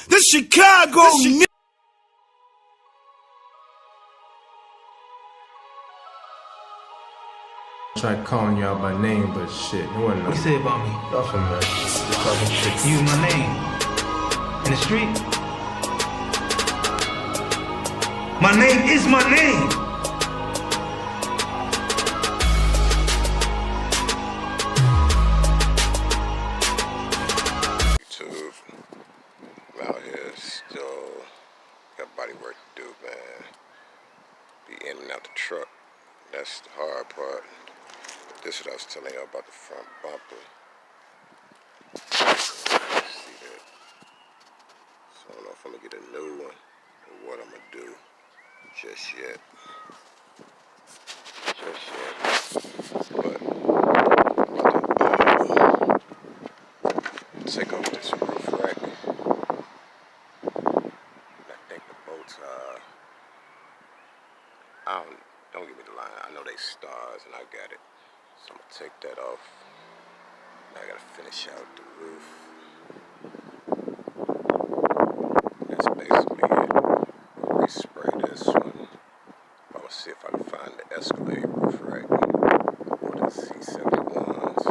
The Chicago Tried calling y'all by name, but shit, it wasn't What you say about me? nothing, man. Just talking shit. You my name. In the street? My name is my name. YouTube, I'm out here still got body work to do, man. Be in and out the truck. That's the hard part. This is what I was telling y'all about the front bumper. See that? So I don't know if I'm gonna get a new one or what I'm gonna do just yet. But I'm about to take off this roof rack. I think the bolts are, don't give me the line. I know they stars and I got it. So I'm gonna take that off. Now I gotta finish out the roof. That's basically it. I'll respray this one. I'm gonna see if I can find the Escalade roof rack or the C71s.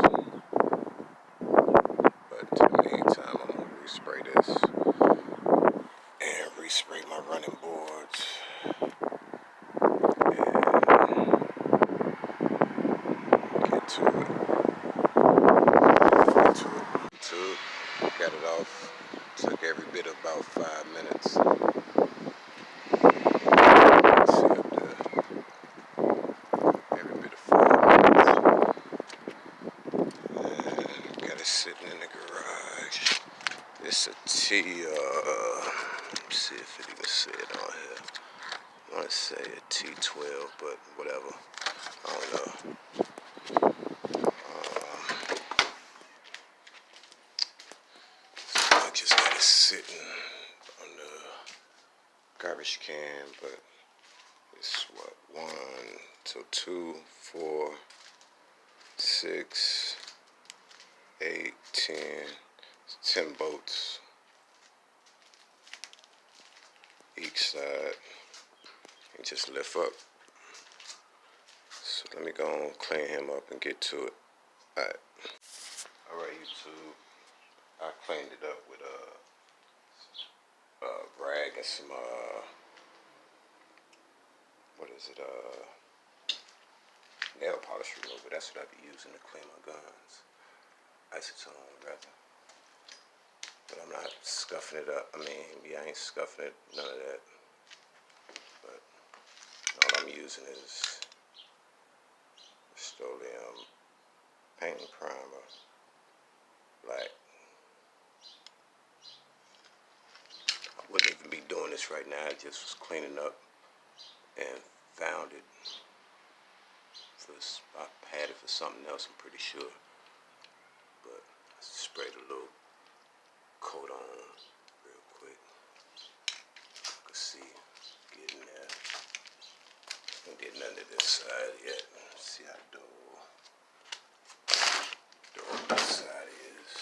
But in the meantime, I'm gonna respray this and respray my running boards. Got it off. Took every bit of about 5 minutes. See up there. Every bit of 5 minutes. And got it sitting in the garage. It's a T, let's see if it even say it on here. I want to say a T12, but whatever. I don't know. I just got it sitting on the garbage can, but it's what, 1, 2, 4, 6, 8, 10, 10 bolts each side, and just lift up. So let me go and clean him up and get to it. Alright, YouTube. I cleaned it up with a rag and some what is it, nail polish remover. That's what I be using to clean my guns. Acetone, rather. But I'm not scuffing it up. I ain't scuffing it, none of that. But all I'm using is Rust-Oleum paint primer, black. I wouldn't even be doing this right now. I just was cleaning up and found it. I had it for something else, I'm pretty sure. But I sprayed a little coat on real quick. You can see getting there. I ain't did nothing to this side yet. See how the door on this side is.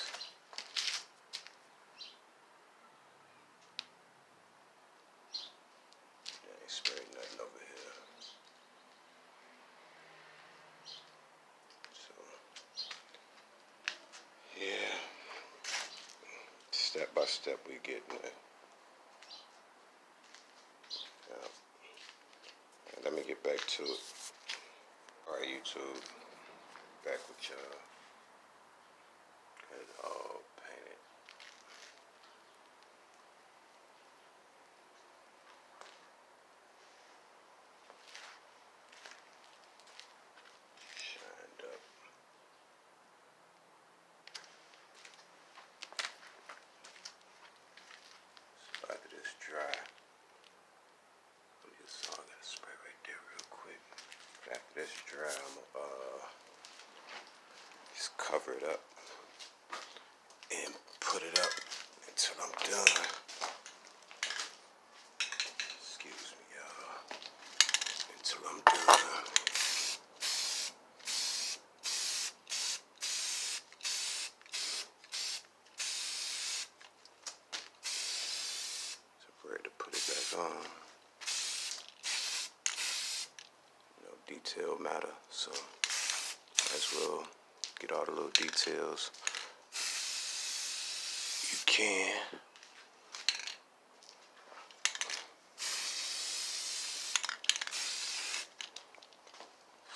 I ain't sprayed nothing over here. So, yeah. Step by step we getting there. Let me get back to it. Alright, YouTube. Back with y'all. Got it all painted. Shined up. So after this dry, I gotta spray right there real quick. After this dry, I'm gonna just cover it up and put it up until I'm done. Excuse me, y'all. Until I'm done. put it back on. You know, detail matter, so might as well get all the little details you can